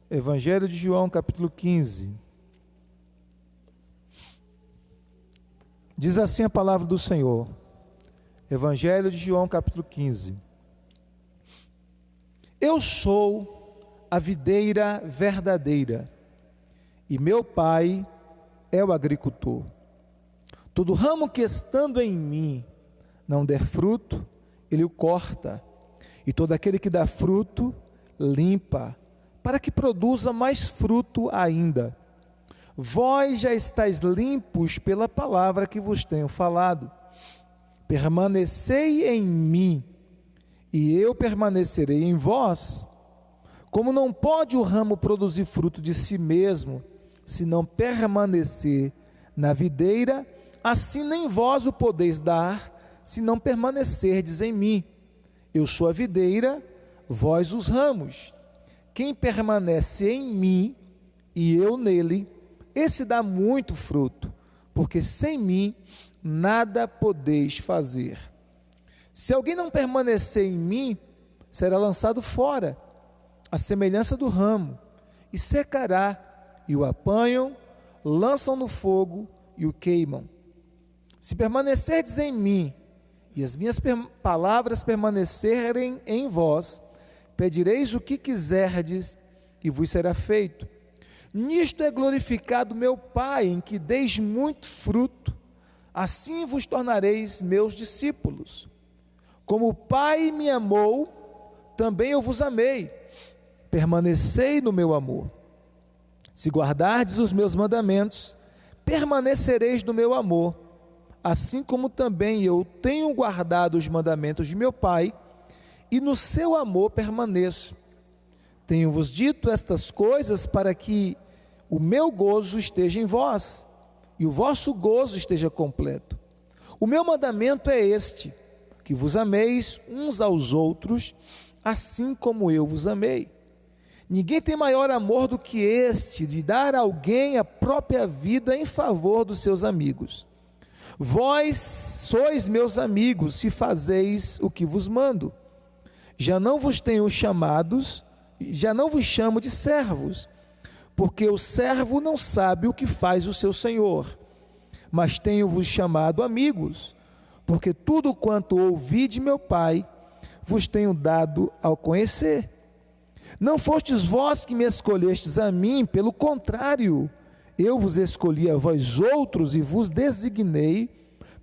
Evangelho de João, capítulo 15. Diz assim a palavra do Senhor. Evangelho de João, capítulo 15. Eu sou a videira verdadeira, e meu Pai é o agricultor. Todo ramo que estando em mim não der fruto, ele o corta, e todo aquele que dá fruto, limpa, para que produza mais fruto ainda. Vós já estáis limpos pela palavra que vos tenho falado. Permanecei em mim, e eu permanecerei em vós. Como não pode o ramo produzir fruto de si mesmo, se não permanecer na videira, assim nem vós o podeis dar, se não permanecerdes em mim. Eu sou a videira, vós os ramos. Quem permanece em mim e eu nele, esse dá muito fruto, porque sem mim nada podeis fazer. Se alguém não permanecer em mim, será lançado fora, à semelhança do ramo, e secará, e o apanham, lançam no fogo e o queimam. Se permanecerdes em mim, e as minhas palavras permanecerem em vós, pedireis o que quiserdes, e vos será feito. Nisto é glorificado meu Pai, em que deis muito fruto, assim vos tornareis meus discípulos. Como o Pai me amou, também eu vos amei. Permanecei no meu amor. Se guardardes os meus mandamentos, permanecereis no meu amor, assim como também eu tenho guardado os mandamentos de meu Pai, e no seu amor permaneço. Tenho-vos dito estas coisas para que o meu gozo esteja em vós, e o vosso gozo esteja completo. O meu mandamento é este, que vos ameis uns aos outros, assim como eu vos amei. Ninguém tem maior amor do que este, de dar a alguém a própria vida em favor dos seus amigos. Vós sois meus amigos, se fazeis o que vos mando. Já não vos chamo de servos, porque o servo não sabe o que faz o seu senhor, mas tenho-vos chamado amigos, porque tudo quanto ouvi de meu Pai, vos tenho dado ao conhecer. Não fostes vós que me escolhestes a mim, pelo contrário, eu vos escolhi a vós outros e vos designei,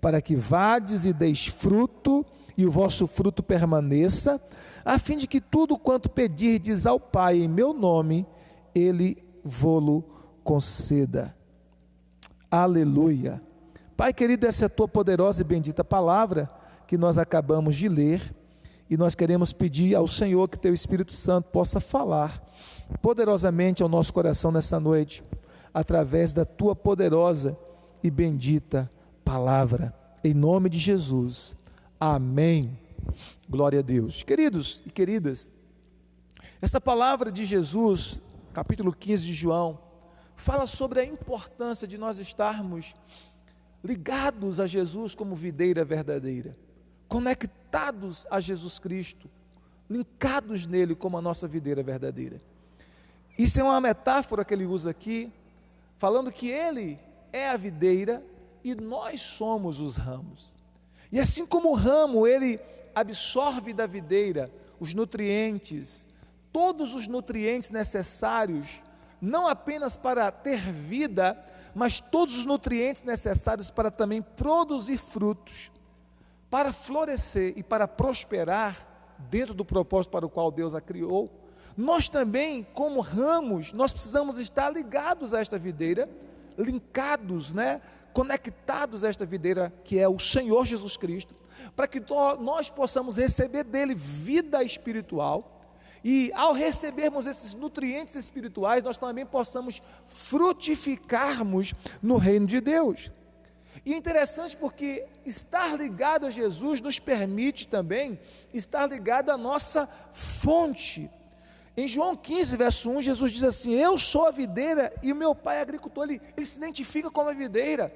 para que vades e deis fruto, e o vosso fruto permaneça, a fim de que tudo quanto pedirdes ao Pai em meu nome, Ele vô-lo conceda. Aleluia. Pai querido, essa é a tua poderosa e bendita palavra que nós acabamos de ler, e nós queremos pedir ao Senhor que teu Espírito Santo possa falar poderosamente ao nosso coração nessa noite, através da tua poderosa e bendita palavra, em nome de Jesus. Amém. Glória a Deus. Queridos e queridas, essa palavra de Jesus, capítulo 15 de João, fala sobre a importância de nós estarmos ligados a Jesus como videira verdadeira, conectados a Jesus Cristo, linkados nele como a nossa videira verdadeira. Isso é uma metáfora que ele usa aqui, falando que ele é a videira e nós somos os ramos. E assim como o ramo, ele absorve da videira os nutrientes, todos os nutrientes necessários, não apenas para ter vida, mas todos os nutrientes necessários para também produzir frutos, para florescer e para prosperar dentro do propósito para o qual Deus a criou. Nós também, como ramos, nós precisamos estar ligados a esta videira, linkados, conectados a esta videira que é o Senhor Jesus Cristo, para que nós possamos receber dele vida espiritual, e ao recebermos esses nutrientes espirituais, nós também possamos frutificarmos no reino de Deus. E é interessante porque estar ligado a Jesus nos permite também estar ligado à nossa fonte. Em João 15, verso 1, Jesus diz assim: eu sou a videira e o meu Pai é agricultor. Ele se identifica como a videira.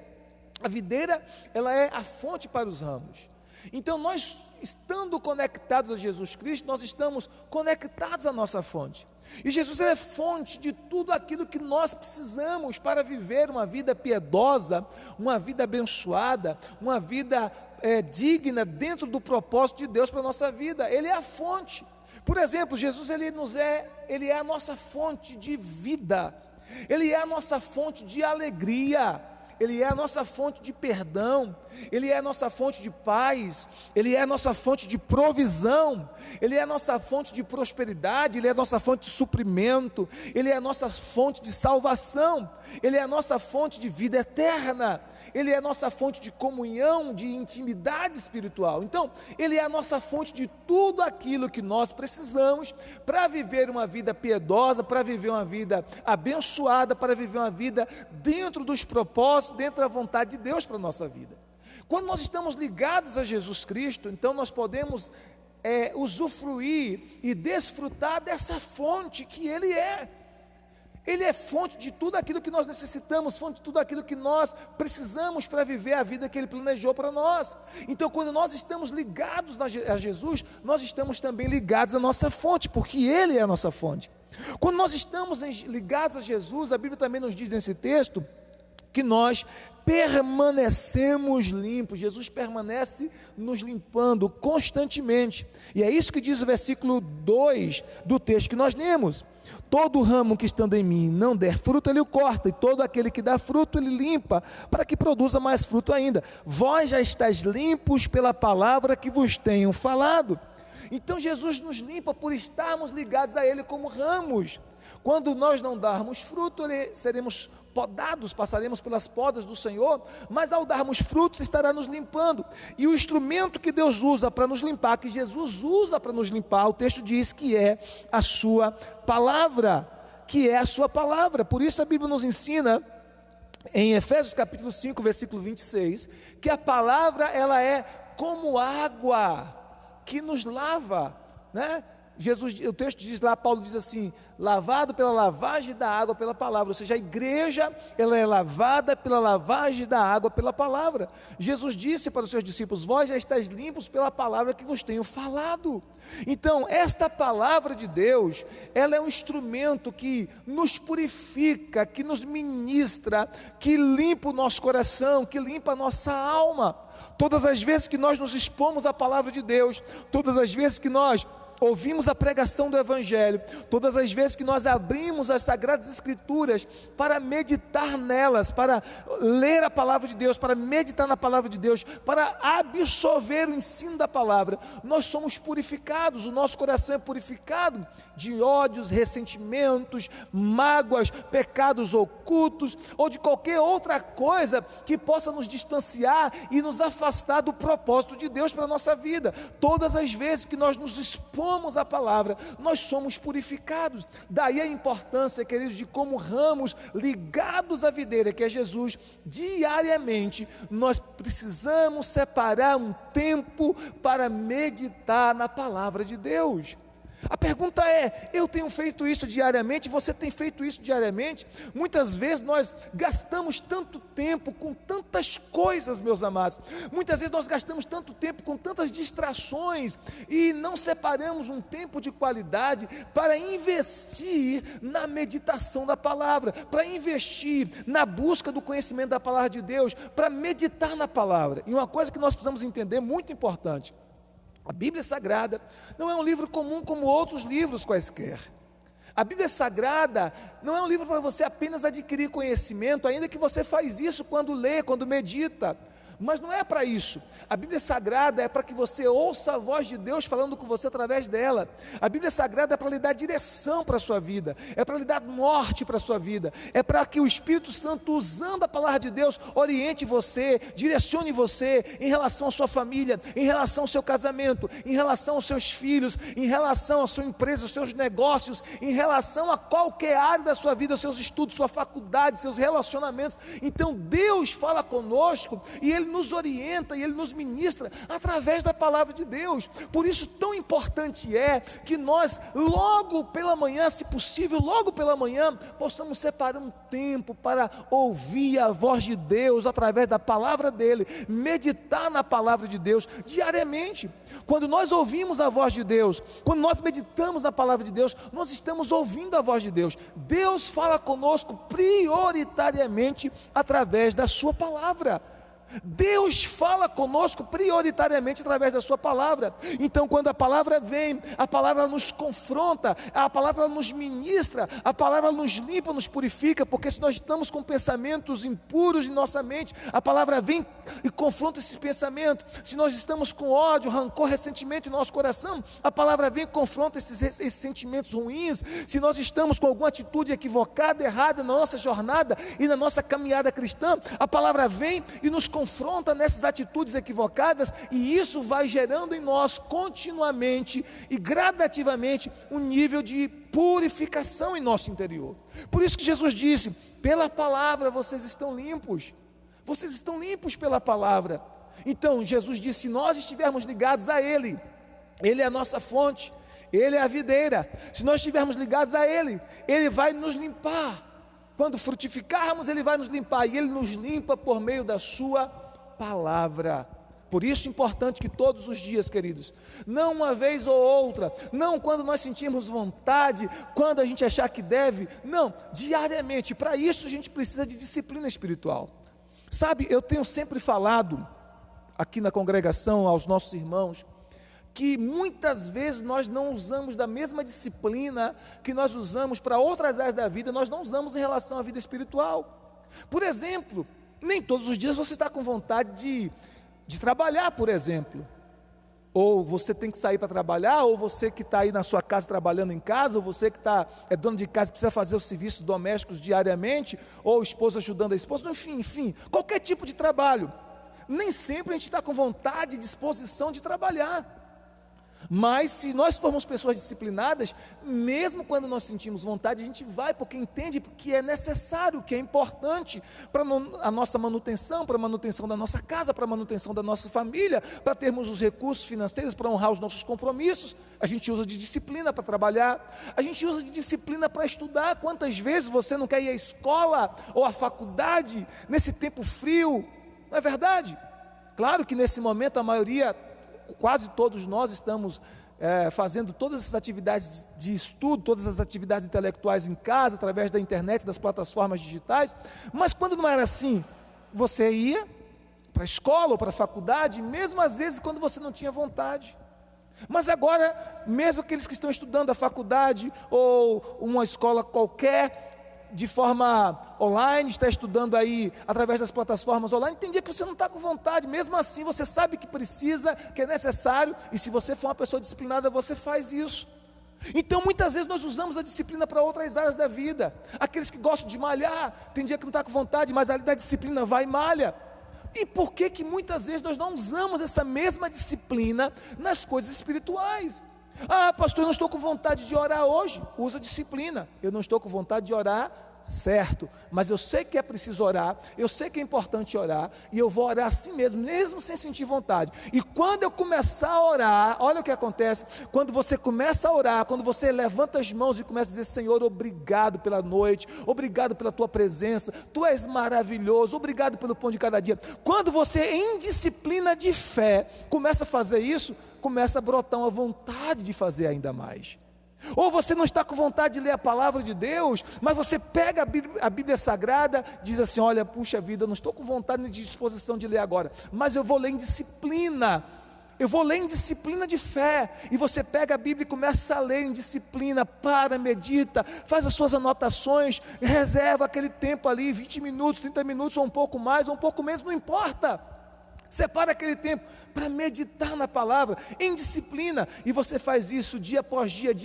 A videira, ela é a fonte para os ramos. Então nós, estando conectados a Jesus Cristo, nós estamos conectados à nossa fonte. E Jesus é fonte de tudo aquilo que nós precisamos para viver uma vida piedosa, uma vida abençoada, uma vida digna dentro do propósito de Deus para a nossa vida. Ele é a fonte. Por exemplo, Jesus ele é a nossa fonte de vida, Ele é a nossa fonte de alegria, Ele é a nossa fonte de perdão, Ele é a nossa fonte de paz, Ele é a nossa fonte de provisão, Ele é a nossa fonte de prosperidade, Ele é a nossa fonte de suprimento, Ele é a nossa fonte de salvação, Ele é a nossa fonte de vida eterna, Ele é a nossa fonte de comunhão, de intimidade espiritual. Então, Ele é a nossa fonte de tudo aquilo que nós precisamos para viver uma vida piedosa, para viver uma vida abençoada, para viver uma vida dentro dos propósitos, dentro da vontade de Deus para a nossa vida. Quando nós estamos ligados a Jesus Cristo, então nós podemos usufruir e desfrutar dessa fonte que Ele é. Ele é fonte de tudo aquilo que nós necessitamos, fonte de tudo aquilo que nós precisamos para viver a vida que Ele planejou para nós. Então, quando nós estamos ligados a Jesus, nós estamos também ligados à nossa fonte, porque Ele é a nossa fonte. Quando nós estamos ligados a Jesus, a Bíblia também nos diz nesse texto que nós permanecemos limpos. Jesus permanece nos limpando constantemente. E é isso que diz o versículo 2 do texto que nós lemos. Todo ramo que estando em mim não der fruto, Ele o corta, e todo aquele que dá fruto, Ele limpa, para que produza mais fruto ainda. Vós já estáis limpos pela palavra que vos tenho falado. Então Jesus nos limpa por estarmos ligados a Ele como ramos. Quando nós não darmos fruto, seremos podados, passaremos pelas podas do Senhor, mas ao darmos frutos estará nos limpando. E o instrumento que Deus usa para nos limpar, que Jesus usa para nos limpar, o texto diz que é a sua palavra, que é a sua palavra. Por isso a Bíblia nos ensina, em Efésios capítulo 5, versículo 26, que a palavra ela é como água que nos lava, né? O texto diz lá, Paulo diz assim, lavado pela lavagem da água pela palavra, ou seja, a igreja, ela é lavada pela lavagem da água pela palavra. Jesus disse para os seus discípulos, vós já estáis limpos pela palavra que vos tenho falado. Então, esta palavra de Deus, ela é um instrumento que nos purifica, que nos ministra, que limpa o nosso coração, que limpa a nossa alma. Todas as vezes que nós nos expomos à palavra de Deus, todas as vezes que nós ouvimos a pregação do Evangelho, todas as vezes que nós abrimos as Sagradas Escrituras para meditar nelas, para ler a palavra de Deus, para meditar na palavra de Deus, para absorver o ensino da palavra, nós somos purificados, o nosso coração é purificado de ódios, ressentimentos, mágoas, pecados ocultos, ou de qualquer outra coisa que possa nos distanciar e nos afastar do propósito de Deus para a nossa vida. Todas as vezes que nós nos expomos a palavra, nós somos purificados. Daí a importância, queridos, de como ramos ligados à videira, que é Jesus, diariamente nós precisamos separar um tempo para meditar na palavra de Deus. A pergunta é, eu tenho feito isso diariamente, você tem feito isso diariamente? Muitas vezes nós gastamos tanto tempo com tantas coisas, meus amados, muitas vezes nós gastamos tanto tempo com tantas distrações e não separamos um tempo de qualidade para investir na meditação da palavra, para investir na busca do conhecimento da palavra de Deus, para meditar na palavra. E uma coisa que nós precisamos entender, muito importante, a Bíblia Sagrada não é um livro comum como outros livros quaisquer. A Bíblia Sagrada não é um livro para você apenas adquirir conhecimento, ainda que você faz isso quando lê, quando medita. Mas não é para isso. A Bíblia Sagrada é para que você ouça a voz de Deus falando com você através dela. A Bíblia Sagrada é para lhe dar direção para a sua vida, é para lhe dar norte para a sua vida, é para que o Espírito Santo, usando a palavra de Deus, oriente você, direcione você em relação à sua família, em relação ao seu casamento, em relação aos seus filhos, em relação à sua empresa, aos seus negócios, em relação a qualquer área da sua vida, aos seus estudos, sua faculdade, seus relacionamentos. Então Deus fala conosco e Ele nos orienta e Ele nos ministra através da palavra de Deus. Por isso tão importante é que nós logo pela manhã, se possível, logo pela manhã, possamos separar um tempo para ouvir a voz de Deus através da palavra dEle, meditar na palavra de Deus diariamente. Quando nós ouvimos a voz de Deus, quando nós meditamos na palavra de Deus, nós estamos ouvindo a voz de Deus. Deus fala conosco prioritariamente através da sua palavra. Deus fala conosco prioritariamente através da sua palavra. Então quando a palavra vem, a palavra nos confronta, a palavra nos ministra, a palavra nos limpa, nos purifica, porque se nós estamos com pensamentos impuros em nossa mente, a palavra vem e confronta esse pensamento. Se nós estamos com ódio, rancor, ressentimento em nosso coração, a palavra vem e confronta esses sentimentos ruins. Se nós estamos com alguma atitude equivocada, errada na nossa jornada e na nossa caminhada cristã, a palavra vem e nos confronta nessas atitudes equivocadas, e isso vai gerando em nós continuamente e gradativamente um nível de purificação em nosso interior. Por isso que Jesus disse: pela palavra vocês estão limpos pela palavra. Então Jesus disse: se nós estivermos ligados a Ele, Ele é a nossa fonte, Ele é a videira, se nós estivermos ligados a Ele, Ele vai nos limpar. Quando frutificarmos, Ele vai nos limpar, e Ele nos limpa por meio da sua palavra. Por isso é importante que todos os dias, queridos, não uma vez ou outra, não quando nós sentirmos vontade, quando a gente achar que deve, não, diariamente. Para isso a gente precisa de disciplina espiritual. Sabe, eu tenho sempre falado aqui na congregação aos nossos irmãos, que muitas vezes nós não usamos da mesma disciplina que nós usamos para outras áreas da vida, nós não usamos em relação à vida espiritual. Por exemplo, nem todos os dias você está com vontade de trabalhar, por exemplo. Ou você tem que sair para trabalhar, ou você que está aí na sua casa trabalhando em casa, ou você que é dono de casa e precisa fazer os serviços domésticos diariamente, ou esposa ajudando a esposa, enfim, qualquer tipo de trabalho. Nem sempre a gente está com vontade e disposição de trabalhar. Mas se nós formos pessoas disciplinadas, mesmo quando nós sentimos vontade, a gente vai, porque entende que é necessário, que é importante para a nossa manutenção, para a manutenção da nossa casa, para a manutenção da nossa família, para termos os recursos financeiros, para honrar os nossos compromissos. A gente usa de disciplina para trabalhar, a gente usa de disciplina para estudar. Quantas vezes você não quer ir à escola ou à faculdade nesse tempo frio? Não é verdade? Claro que nesse momento a maioria, quase todos nós estamos fazendo todas essas atividades de estudo, todas as atividades intelectuais em casa, através da internet, das plataformas digitais. Mas quando não era assim, você ia para a escola ou para a faculdade, mesmo às vezes quando você não tinha vontade. Mas agora, mesmo aqueles que estão estudando a faculdade ou uma escola qualquer, de forma online, está estudando aí através das plataformas online, tem dia que você não está com vontade, mesmo assim você sabe que precisa, que é necessário, e se você for uma pessoa disciplinada, você faz isso. Então muitas vezes nós usamos a disciplina para outras áreas da vida. Aqueles que gostam de malhar, tem dia que não está com vontade, mas ali da disciplina vai e malha. E por que muitas vezes nós não usamos essa mesma disciplina nas coisas espirituais? Ah, pastor, eu não estou com vontade de orar hoje. Usa disciplina. Eu não estou com vontade de orar, certo, mas eu sei que é preciso orar, eu sei que é importante orar, e eu vou orar assim mesmo sem sentir vontade. E quando eu começar a orar, olha o que acontece, quando você começa a orar, quando você levanta as mãos e começa a dizer: Senhor, obrigado pela noite, obrigado pela tua presença, tu és maravilhoso, obrigado pelo pão de cada dia. Quando você, em disciplina de fé, começa a fazer isso, começa a brotar uma vontade de fazer ainda mais. Ou você não está com vontade de ler a palavra de Deus, mas você pega a Bíblia Sagrada, diz assim: olha, puxa vida, eu não estou com vontade nem de disposição de ler agora, mas eu vou ler em disciplina, eu vou ler em disciplina de fé. E você pega a Bíblia e começa a ler em disciplina, medita, faz as suas anotações, reserva aquele tempo ali, 20 minutos, 30 minutos, ou um pouco mais, ou um pouco menos, não importa. Separa aquele tempo para meditar na palavra, em disciplina, e você faz isso dia após dia,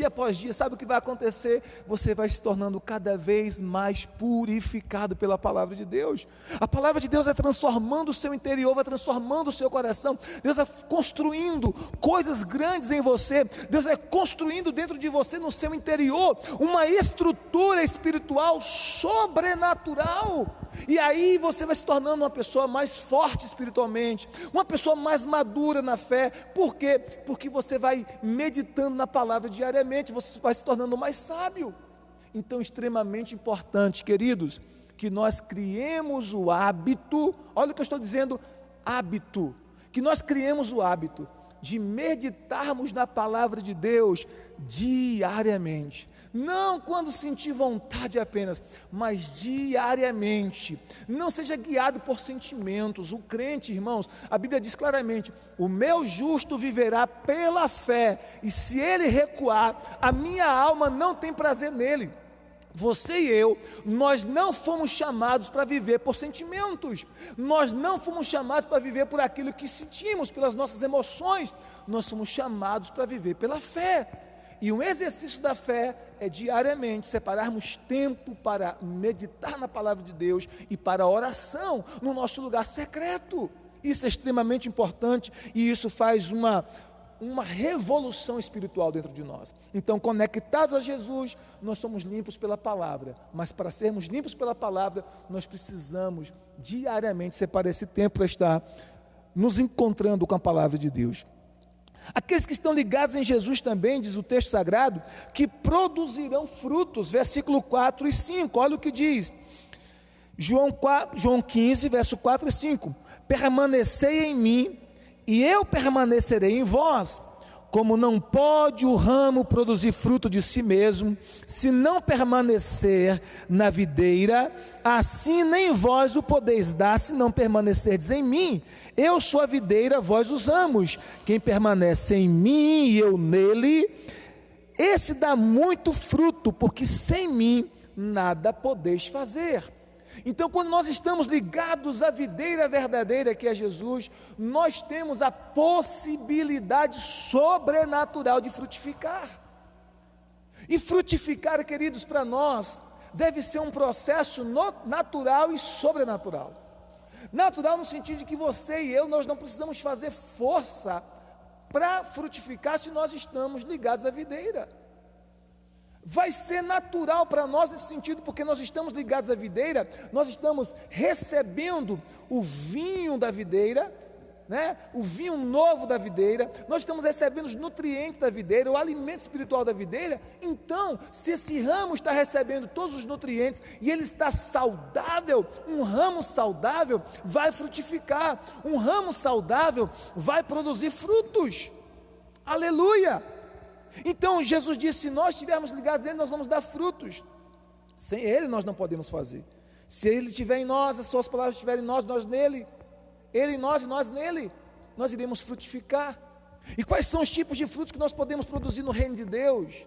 sabe o que vai acontecer? Você vai se tornando cada vez mais purificado pela palavra de Deus. A palavra de Deus vai transformando o seu interior, vai transformando o seu coração. Deus vai construindo coisas grandes em você. Deus vai construindo dentro de você, no seu interior, uma estrutura espiritual sobrenatural. E aí você vai se tornando uma pessoa mais forte espiritualmente, uma pessoa mais madura na fé. Por quê? Porque você vai meditando na palavra diariamente, você vai se tornando mais sábio. Então, extremamente importante, queridos, que nós criemos o hábito, olha o que eu estou dizendo, hábito, que nós criemos o hábito de meditarmos na palavra de Deus diariamente, não quando sentir vontade apenas, mas diariamente. Não seja guiado por sentimentos. O crente, irmãos, a Bíblia diz claramente: o meu justo viverá pela fé, e se ele recuar, a minha alma não tem prazer nele. Você e eu, nós não fomos chamados para viver por sentimentos, nós não fomos chamados para viver por aquilo que sentimos, pelas nossas emoções, nós somos chamados para viver pela fé. E um exercício da fé é diariamente separarmos tempo para meditar na palavra de Deus e para a oração no nosso lugar secreto. Isso é extremamente importante e isso faz uma revolução espiritual dentro de nós. Então, conectados a Jesus, nós somos limpos pela palavra, mas para sermos limpos pela palavra, nós precisamos diariamente separar esse tempo para estar nos encontrando com a palavra de Deus. Aqueles que estão ligados em Jesus também, diz o texto sagrado, que produzirão frutos, versículo 4 e 5, olha o que diz, João 15, verso 4 e 5, permanecei em mim, e eu permanecerei em vós. Como não pode o ramo produzir fruto de si mesmo, se não permanecer na videira, assim nem vós o podeis dar, se não permanecerdes em mim. Eu sou a videira, vós os ramos. Quem permanece em mim e eu nele, esse dá muito fruto, porque sem mim nada podeis fazer. Então, quando nós estamos ligados à videira verdadeira que é Jesus, nós temos a possibilidade sobrenatural de frutificar. E frutificar, queridos, para nós, deve ser um processo natural e sobrenatural. Natural no sentido de que você e eu, nós não precisamos fazer força para frutificar se nós estamos ligados à videira. Vai ser natural para nós nesse sentido, porque nós estamos ligados à videira, nós estamos recebendo o vinho da videira, né? O vinho novo da videira, nós estamos recebendo os nutrientes da videira, o alimento espiritual da videira. Então, se esse ramo está recebendo todos os nutrientes e ele está saudável, um ramo saudável vai frutificar, um ramo saudável vai produzir frutos. Aleluia! Então Jesus disse: se nós estivermos ligados nele, nós vamos dar frutos. Sem ele nós não podemos fazer. Se ele estiver em nós, as suas palavras estiverem em nós, nós nele, ele em nós e nós nele, nós iremos frutificar. E quais são os tipos de frutos que nós podemos produzir no reino de Deus?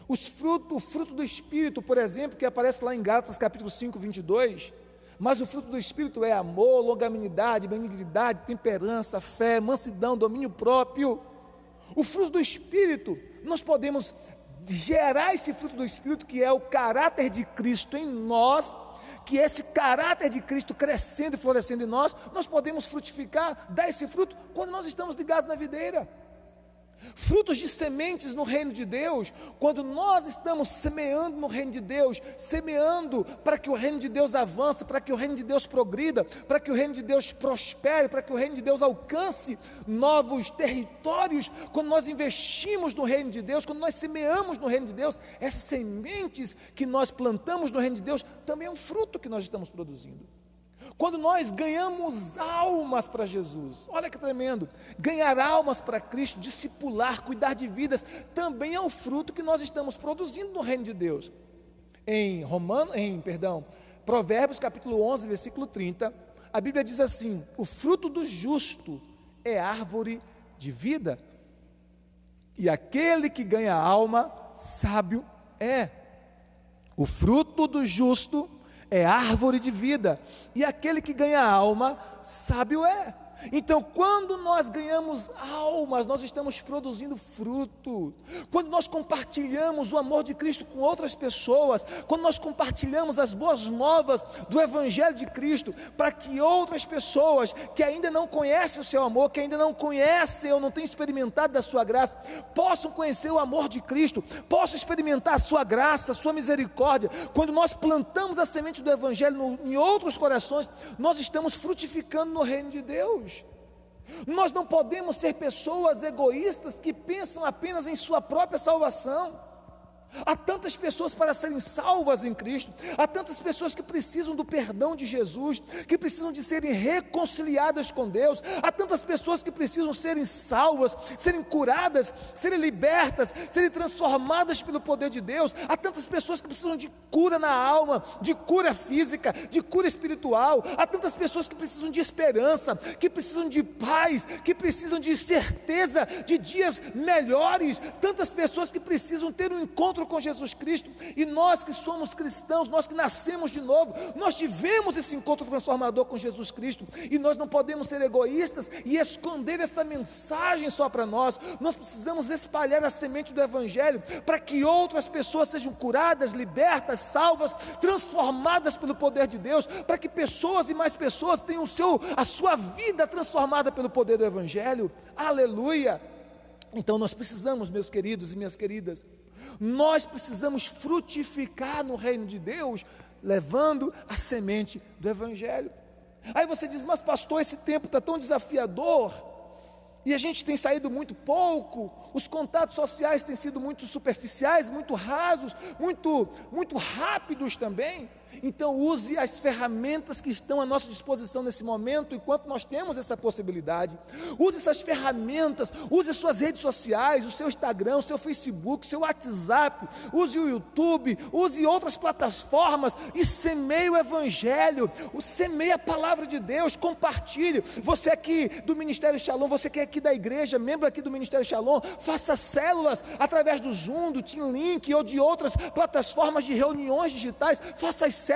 O fruto do Espírito, por exemplo, que aparece lá em Gálatas capítulo 5, 22. Mas o fruto do Espírito é amor, longanimidade, benignidade, temperança, fé, mansidão, domínio próprio. O fruto do Espírito, nós podemos gerar esse fruto do Espírito, que é o caráter de Cristo em nós, que esse caráter de Cristo crescendo e florescendo em nós, nós podemos frutificar, dar esse fruto, quando nós estamos ligados na videira. Frutos de sementes no reino de Deus, quando nós estamos semeando no reino de Deus, semeando para que o reino de Deus avance, para que o reino de Deus progrida, para que o reino de Deus prospere, para que o reino de Deus alcance novos territórios. Quando nós investimos no reino de Deus, quando nós semeamos no reino de Deus, essas sementes que nós plantamos no reino de Deus, também é um fruto que nós estamos produzindo. Quando nós ganhamos almas para Jesus, olha que tremendo, ganhar almas para Cristo, discipular, cuidar de vidas, também é um fruto que nós estamos produzindo no reino de Deus. Provérbios capítulo 11, versículo 30, a Bíblia diz assim: o fruto do justo é árvore de vida, e aquele que ganha alma, sábio é. O fruto do justo é árvore de vida, e aquele que ganha alma, sábio é. Então, quando nós ganhamos almas, nós estamos produzindo fruto. Quando nós compartilhamos o amor de Cristo com outras pessoas, quando nós compartilhamos as boas novas do Evangelho de Cristo, para que outras pessoas que ainda não conhecem o seu amor, que ainda não conhecem ou não têm experimentado da sua graça, possam conhecer o amor de Cristo, possam experimentar a sua graça, a sua misericórdia. Quando nós plantamos a semente do Evangelho em outros corações, nós estamos frutificando no reino de Deus. Nós não podemos ser pessoas egoístas que pensam apenas em sua própria salvação. Há tantas pessoas para serem salvas em Cristo, há tantas pessoas que precisam do perdão de Jesus, que precisam de serem reconciliadas com Deus, há tantas pessoas que precisam serem salvas, serem curadas, serem libertas, serem transformadas pelo poder de Deus, há tantas pessoas que precisam de cura na alma, de cura física, de cura espiritual, há tantas pessoas que precisam de esperança, que precisam de paz, que precisam de certeza de dias melhores, tantas pessoas que precisam ter um encontro com Jesus Cristo. E nós que somos cristãos, nós que nascemos de novo, nós tivemos esse encontro transformador com Jesus Cristo, e nós não podemos ser egoístas e esconder essa mensagem só para nós. Nós precisamos espalhar a semente do Evangelho, para que outras pessoas sejam curadas, libertas, salvas, transformadas pelo poder de Deus, para que pessoas e mais pessoas tenham a sua vida transformada pelo poder do Evangelho. Aleluia! Então nós precisamos, meus queridos e minhas queridas, nós precisamos frutificar no reino de Deus, levando a semente do Evangelho. Aí você diz: mas pastor, esse tempo está tão desafiador, e a gente tem saído muito pouco, os contatos sociais têm sido muito superficiais, muito rasos, muito rápidos também. Então use as ferramentas que estão à nossa disposição nesse momento, enquanto nós temos essa possibilidade. Use essas ferramentas, use as suas redes sociais, o seu Instagram, o seu Facebook, o seu WhatsApp, use o YouTube, use outras plataformas e semeie o Evangelho, semeie a palavra de Deus, compartilhe. Você aqui do Ministério Shalom, você que é aqui da igreja, membro aqui do Ministério Shalom, faça células através do Zoom, do Team Link ou de outras plataformas de reuniões digitais. Faça as células,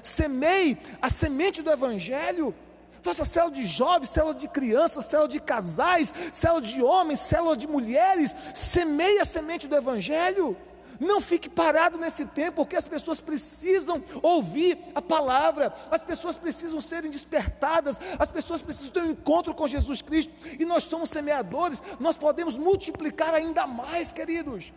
semeie a semente do Evangelho. Faça célula de jovens, célula de crianças, célula de casais, célula de homens, célula de mulheres. Semeie a semente do Evangelho. Não fique parado nesse tempo, porque as pessoas precisam ouvir a palavra, as pessoas precisam serem despertadas, as pessoas precisam ter um encontro com Jesus Cristo, e nós somos semeadores, nós podemos multiplicar ainda mais, queridos.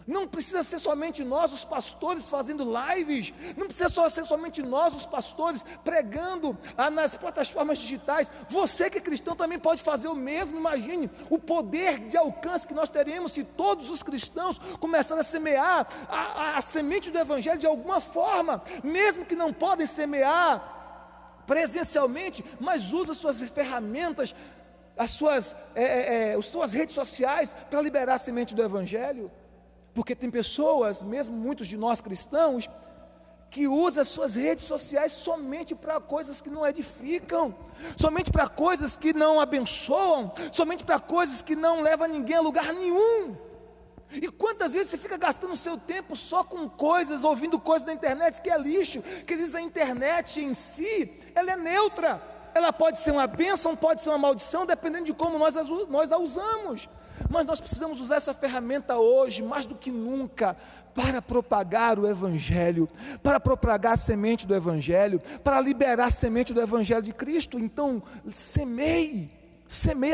Não precisa ser somente nós, os pastores, fazendo lives, não precisa ser somente nós, os pastores, pregando nas plataformas digitais. Você que é cristão também pode fazer o mesmo. Imagine o poder de alcance que nós teremos se todos os cristãos começarem a semear a semente do Evangelho de alguma forma, mesmo que não podem semear presencialmente, mas usa suas ferramentas, as suas redes sociais para liberar a semente do Evangelho. Porque tem pessoas, mesmo muitos de nós cristãos, que usam as suas redes sociais somente para coisas que não edificam, somente para coisas que não abençoam, somente para coisas que não levam ninguém a lugar nenhum. E quantas vezes você fica gastando o seu tempo só com coisas, ouvindo coisas da internet que é lixo, que diz a internet em si, ela é neutra, ela pode ser uma bênção, pode ser uma maldição, dependendo de como nós a usamos. Mas nós precisamos usar essa ferramenta hoje, mais do que nunca, para propagar o Evangelho, para propagar a semente do Evangelho, para liberar a semente do Evangelho de Cristo. Então, semeie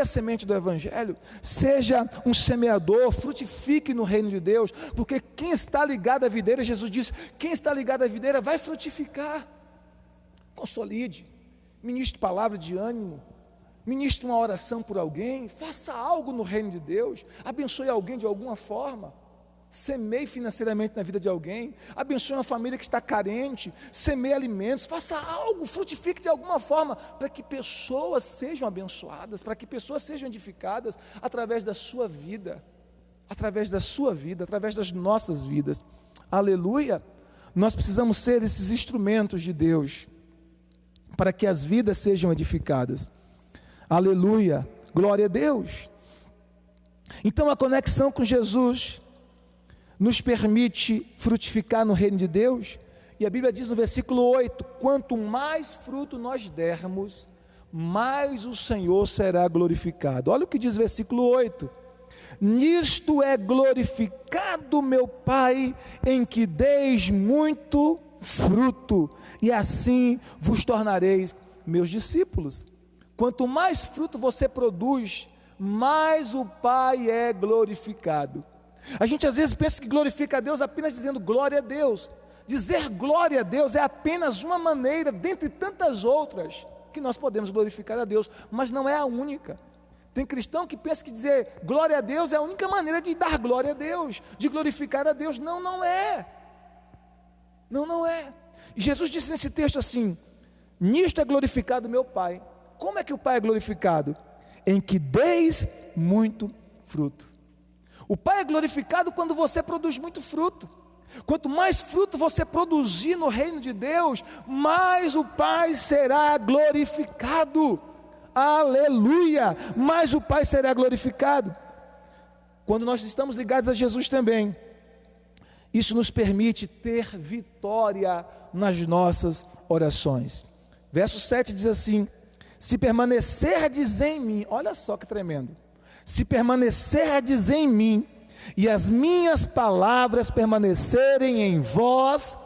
a semente do Evangelho, seja um semeador, frutifique no reino de Deus, porque quem está ligado à videira, Jesus disse, quem está ligado à videira vai frutificar. Consolide, ministre palavra de ânimo, ministre uma oração por alguém, faça algo no reino de Deus, abençoe alguém de alguma forma, semeie financeiramente na vida de alguém, abençoe uma família que está carente, semeie alimentos, faça algo, frutifique de alguma forma, para que pessoas sejam abençoadas, para que pessoas sejam edificadas através da sua vida, através das nossas vidas. Aleluia! Nós precisamos ser esses instrumentos de Deus, para que as vidas sejam edificadas. Aleluia, glória a Deus. Então a conexão com Jesus nos permite frutificar no reino de Deus, e a Bíblia diz no versículo 8, quanto mais fruto nós dermos, mais o Senhor será glorificado. Olha o que diz o versículo 8: nisto é glorificado meu Pai, em que deis muito fruto, e assim vos tornareis meus discípulos. Quanto mais fruto você produz, mais o Pai é glorificado. A gente às vezes pensa que glorifica a Deus apenas dizendo glória a Deus. Dizer glória a Deus é apenas uma maneira, dentre tantas outras, que nós podemos glorificar a Deus, mas não é a única. Tem cristão que pensa que dizer glória a Deus é a única maneira de dar glória a Deus, de glorificar a Deus. Não, não é. Não é. E Jesus disse nesse texto assim: nisto é glorificado meu Pai. Como é que o Pai é glorificado? Em que deis muito fruto. O Pai é glorificado quando você produz muito fruto. Quanto mais fruto você produzir no reino de Deus, mais o Pai será glorificado. Aleluia! Mais o Pai será glorificado. Quando nós estamos ligados a Jesus também, isso nos permite ter vitória nas nossas orações. Verso 7 diz assim: se permanecerdes em mim, olha só que tremendo, se permanecerdes em mim, e as minhas palavras permanecerem em vós,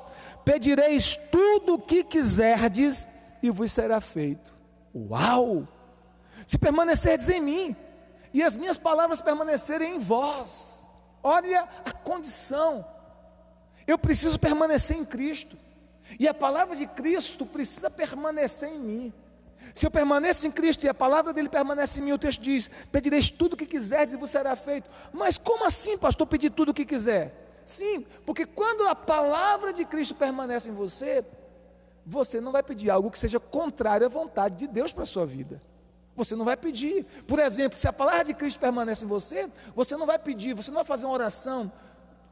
pedireis tudo o que quiserdes, e vos será feito. Uau! Se permanecerdes em mim, e as minhas palavras permanecerem em vós, olha a condição. Eu preciso permanecer em Cristo, e a palavra de Cristo precisa permanecer em mim. Se eu permaneço em Cristo e a palavra dele permanece em mim, o texto diz: pedireis tudo o que quiserdes e vos será feito. Mas como assim, pastor, pedir tudo o que quiser? Sim, porque quando a palavra de Cristo permanece em você, você não vai pedir algo que seja contrário à vontade de Deus para a sua vida. Você não vai pedir. Por exemplo, se a palavra de Cristo permanece em você, você não vai pedir, você não vai fazer uma oração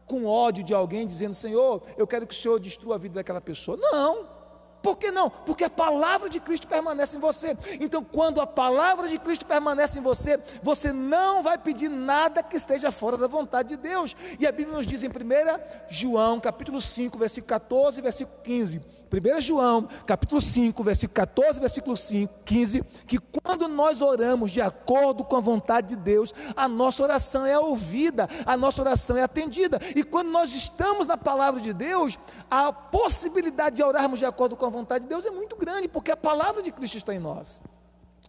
com ódio de alguém, dizendo: Senhor, eu quero que o Senhor destrua a vida daquela pessoa. Não. Por que não? Porque a palavra de Cristo permanece em você. Então, quando a palavra de Cristo permanece em você, você não vai pedir nada que esteja fora da vontade de Deus. E a Bíblia nos diz em 1 João, capítulo 5, versículo 14, versículo 15. 1 João, capítulo 5, versículo 14, versículo 15, que quando nós oramos de acordo com a vontade de Deus, a nossa oração é ouvida, a nossa oração é atendida. E quando nós estamos na palavra de Deus, a possibilidade de orarmos de acordo com a vontade de Deus é muito grande, porque a palavra de Cristo está em nós.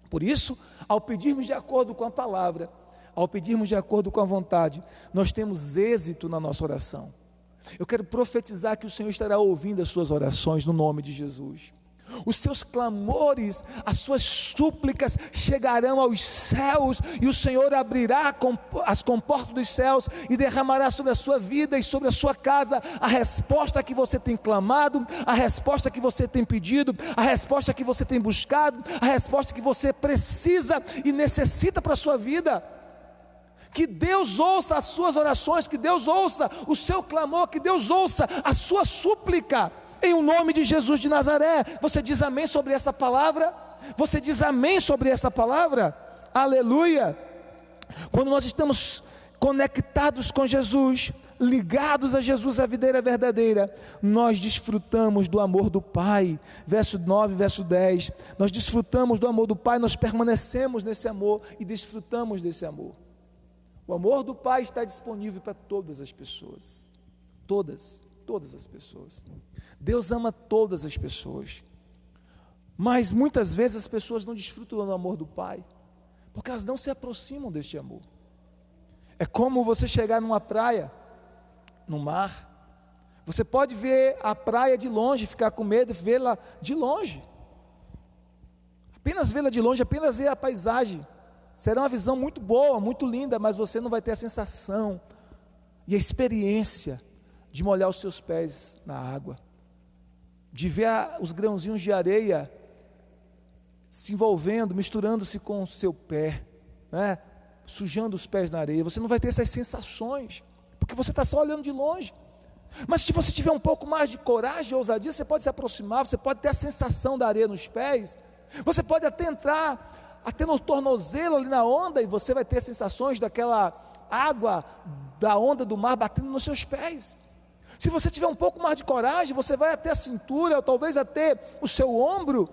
Por isso, ao pedirmos de acordo com a palavra, ao pedirmos de acordo com a vontade, nós temos êxito na nossa oração. Eu quero profetizar que o Senhor estará ouvindo as suas orações no nome de Jesus. Os seus clamores, as suas súplicas chegarão aos céus, e o Senhor abrirá as comportas dos céus e derramará sobre a sua vida e sobre a sua casa a resposta que você tem clamado, a resposta que você tem pedido, a resposta que você tem buscado, a resposta que você precisa e necessita para a sua vida. Que Deus ouça as suas orações, que Deus ouça o seu clamor, que Deus ouça a sua súplica, em o nome de Jesus de Nazaré. Você diz amém sobre essa palavra? Você diz amém sobre essa palavra? Aleluia! Quando nós estamos conectados com Jesus, ligados a Jesus, a videira verdadeira, nós desfrutamos do amor do Pai. Verso 9, verso 10, nós desfrutamos do amor do Pai, nós permanecemos nesse amor e desfrutamos desse amor. O amor do Pai está disponível para todas as pessoas, todas as pessoas. Deus ama todas as pessoas, mas muitas vezes as pessoas não desfrutam do amor do Pai, porque elas não se aproximam deste amor. É como você chegar numa praia, no mar, você pode ver a praia de longe, ficar com medo, vê-la de longe, apenas vê-la de longe, apenas ver a paisagem. Será uma visão muito boa, muito linda, mas você não vai ter a sensação e a experiência de molhar os seus pés na água, de ver os grãozinhos de areia se envolvendo, misturando-se com o seu pé, né? Sujando os pés na areia. Você não vai ter essas sensações, porque você está só olhando de longe. Mas se você tiver um pouco mais de coragem e ousadia, você pode se aproximar, você pode ter a sensação da areia nos pés, você pode até entrar até no tornozelo ali na onda, e você vai ter sensações daquela água da onda do mar batendo nos seus pés. Se você tiver um pouco mais de coragem, você vai até a cintura, ou talvez até o seu ombro,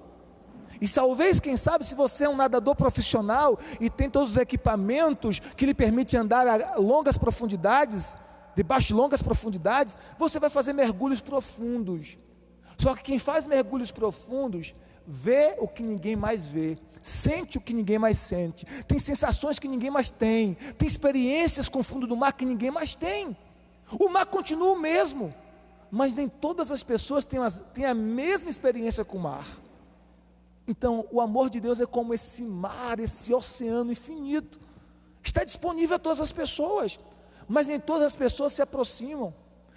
E talvez, quem sabe, se você é um nadador profissional e tem todos os equipamentos que lhe permitem andar a longas profundidades, debaixo de longas profundidades, você vai fazer mergulhos profundos. Só que quem faz mergulhos profundos vê o que ninguém mais vê, sente o que ninguém mais sente, tem sensações que ninguém mais tem experiências com o fundo do mar que ninguém mais tem. O mar continua o mesmo, mas nem todas as pessoas têm a mesma experiência com o mar. Então, o amor de Deus é como esse mar, esse oceano infinito, está disponível a todas as pessoas, mas nem todas as pessoas se aproximam,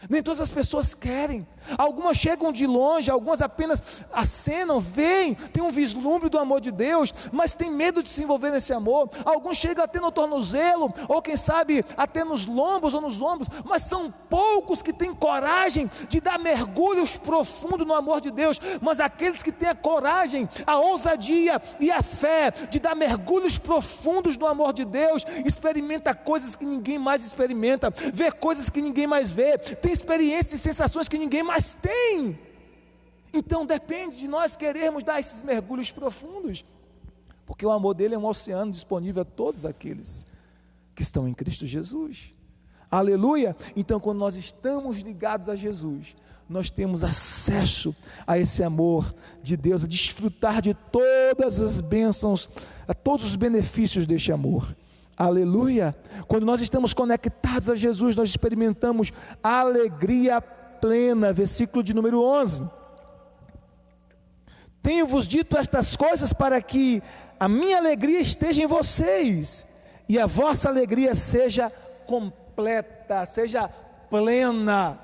nem todas as pessoas querem. Algumas chegam de longe, algumas apenas acenam, veem, tem um vislumbre do amor de Deus, mas tem medo de se envolver nesse amor. Alguns chegam até no tornozelo, ou quem sabe até nos lombos ou nos ombros, mas são poucos que têm coragem de dar mergulhos profundos no amor de Deus. Mas aqueles que têm a coragem, a ousadia e a fé de dar mergulhos profundos no amor de Deus, experimenta coisas que ninguém mais experimenta, vê coisas que ninguém mais vê, tem experiências e sensações que ninguém mais tem. Então depende de nós querermos dar esses mergulhos profundos, porque o amor dele é um oceano disponível a todos aqueles que estão em Cristo Jesus. Aleluia! Então, quando nós estamos ligados a Jesus, nós temos acesso a esse amor de Deus, a desfrutar de todas as bênçãos, a todos os benefícios deste amor. Aleluia! Quando nós estamos conectados a Jesus, nós experimentamos alegria plena. Versículo de número 11. Tenho-vos dito estas coisas para que a minha alegria esteja em vocês e a vossa alegria seja completa, seja plena.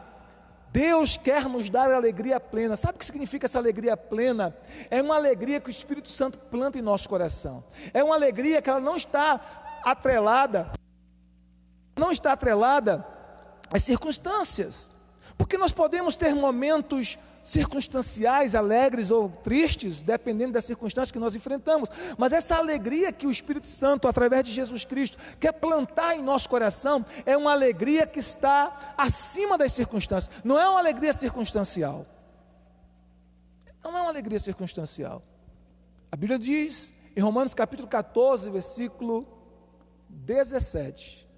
Deus quer nos dar alegria plena. Sabe o que significa essa alegria plena? É uma alegria que o Espírito Santo planta em nosso coração. É uma alegria que ela não está atrelada às circunstâncias, porque nós podemos ter momentos circunstanciais, alegres ou tristes, dependendo das circunstâncias que nós enfrentamos, mas essa alegria que o Espírito Santo, através de Jesus Cristo, quer plantar em nosso coração, é uma alegria que está acima das circunstâncias, não é uma alegria circunstancial, a Bíblia diz, em Romanos capítulo 14, versículo 17,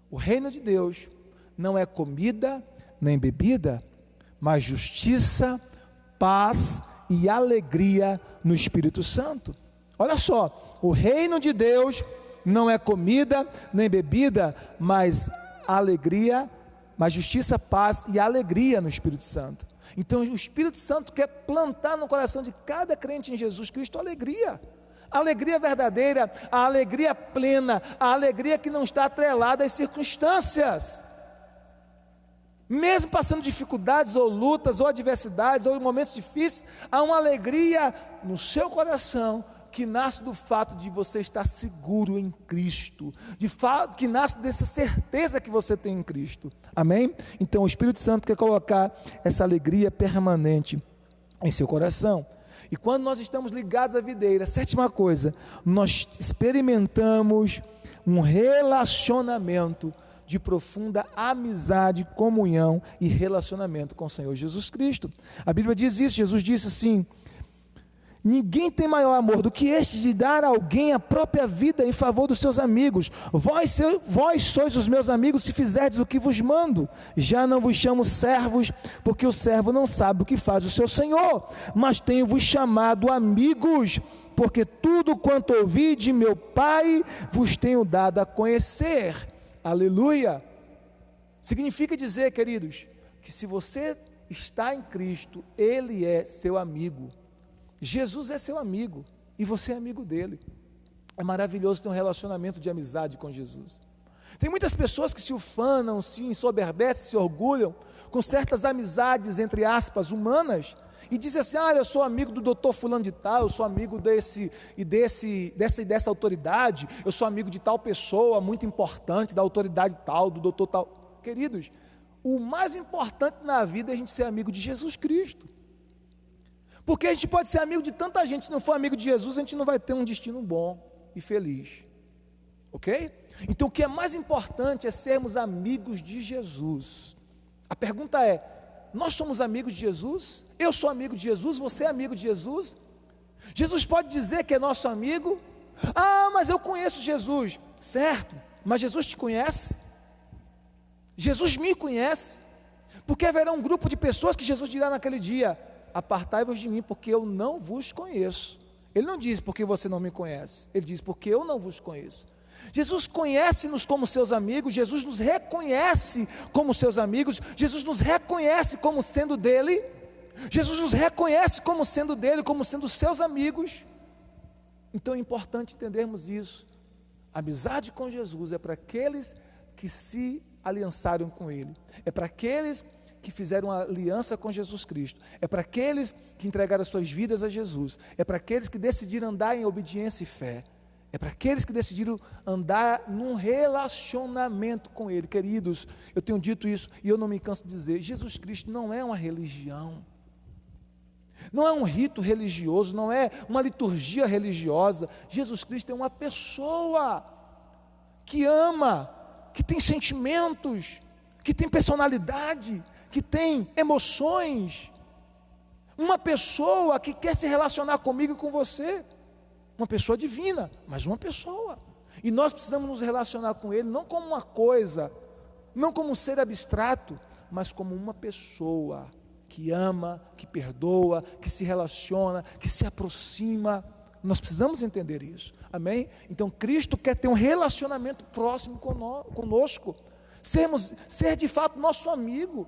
o reino de Deus não é comida nem bebida, mas justiça, paz e alegria no Espírito Santo. Olha só, o reino de Deus não é comida nem bebida, mas alegria, mas justiça, paz e alegria no Espírito Santo. Então o Espírito Santo quer plantar no coração de cada crente em Jesus Cristo alegria. A alegria verdadeira, a alegria plena, a alegria que não está atrelada às circunstâncias. Mesmo passando dificuldades ou lutas ou adversidades ou momentos difíceis, há uma alegria no seu coração que nasce do fato de você estar seguro em Cristo, que nasce dessa certeza que você tem em Cristo. Amém? Então o Espírito Santo quer colocar essa alegria permanente em seu coração. E quando nós estamos ligados à videira, sétima coisa, nós experimentamos um relacionamento de profunda amizade, comunhão e relacionamento com o Senhor Jesus Cristo. A Bíblia diz isso, Jesus disse assim: ninguém tem maior amor do que este de dar a alguém a própria vida em favor dos seus amigos. Vós sois os meus amigos se fizerdes o que vos mando. Já não vos chamo servos, porque o servo não sabe o que faz o seu senhor, mas tenho-vos chamado amigos, porque tudo quanto ouvi de meu Pai vos tenho dado a conhecer. Aleluia! Significa dizer, queridos, que se você está em Cristo, Ele é seu amigo. Jesus é seu amigo e você é amigo dele. É maravilhoso ter um relacionamento de amizade com Jesus. Tem muitas pessoas que se ufanam, se ensoberbecem, se orgulham com certas amizades, entre aspas, humanas, e dizem assim: eu sou amigo do doutor fulano de tal, eu sou amigo dessa autoridade, eu sou amigo de tal pessoa muito importante, da autoridade tal, do doutor tal. Queridos, o mais importante na vida é a gente ser amigo de Jesus Cristo. Porque a gente pode ser amigo de tanta gente, se não for amigo de Jesus, a gente não vai ter um destino bom e feliz. Ok? Então o que é mais importante é sermos amigos de Jesus. A pergunta é: nós somos amigos de Jesus? Eu sou amigo de Jesus? Você é amigo de Jesus? Jesus pode dizer que é nosso amigo. Ah, mas eu conheço Jesus. Certo, mas Jesus te conhece? Jesus me conhece? Porque haverá um grupo de pessoas que Jesus dirá naquele dia: apartai-vos de mim, porque eu não vos conheço. Ele não diz porque você não me conhece, ele diz porque eu não vos conheço. Jesus conhece-nos como seus amigos, Jesus nos reconhece como seus amigos, Jesus nos reconhece como sendo dele, Jesus nos reconhece como sendo dele, como sendo seus amigos. Então é importante entendermos isso. A amizade com Jesus é para aqueles que se aliançaram com ele, é para aqueles que fizeram uma aliança com Jesus Cristo, é para aqueles que entregaram as suas vidas a Jesus, é para aqueles que decidiram andar em obediência e fé, é para aqueles que decidiram andar num relacionamento com ele. Queridos, eu tenho dito isso e eu não me canso de dizer: Jesus Cristo não é uma religião, não é um rito religioso, não é uma liturgia religiosa. Jesus Cristo é uma pessoa que ama, que tem sentimentos, que tem personalidade, que tem emoções, uma pessoa que quer se relacionar comigo e com você, uma pessoa divina, mas uma pessoa, e nós precisamos nos relacionar com ele, não como uma coisa, não como um ser abstrato, mas como uma pessoa, que ama, que perdoa, que se relaciona, que se aproxima. Nós precisamos entender isso, amém? Então Cristo quer ter um relacionamento próximo conosco, ser de fato nosso amigo,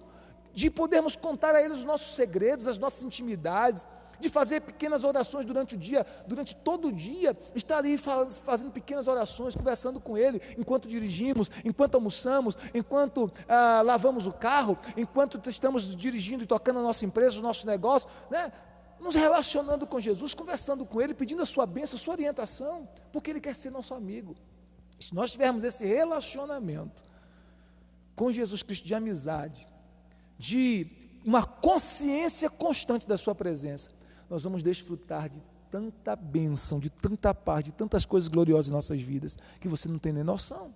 de podermos contar a Ele os nossos segredos, as nossas intimidades, de fazer pequenas orações durante o dia, durante todo o dia, estar ali fazendo pequenas orações, conversando com Ele, enquanto dirigimos, enquanto almoçamos, enquanto lavamos o carro, enquanto estamos dirigindo e tocando a nossa empresa, o nosso negócio, né? Nos relacionando com Jesus, conversando com Ele, pedindo a sua bênção, a sua orientação, porque Ele quer ser nosso amigo. Se nós tivermos esse relacionamento com Jesus Cristo de amizade, de uma consciência constante da sua presença, nós vamos desfrutar de tanta bênção, de tanta paz, de tantas coisas gloriosas em nossas vidas, que você não tem nem noção.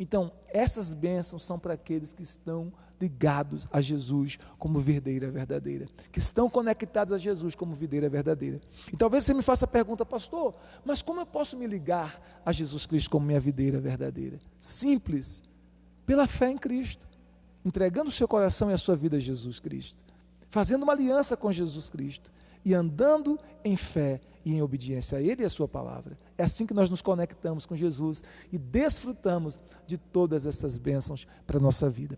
Então, essas bênçãos são para aqueles que estão ligados a Jesus como videira verdadeira, que estão conectados a Jesus como videira verdadeira. E talvez você me faça a pergunta: pastor, mas como eu posso me ligar a Jesus Cristo como minha videira verdadeira? Simples, pela fé em Cristo, entregando o seu coração e a sua vida a Jesus Cristo, fazendo uma aliança com Jesus Cristo e andando em fé e em obediência a Ele e a sua palavra. É assim que nós nos conectamos com Jesus e desfrutamos de todas essas bênçãos para a nossa vida.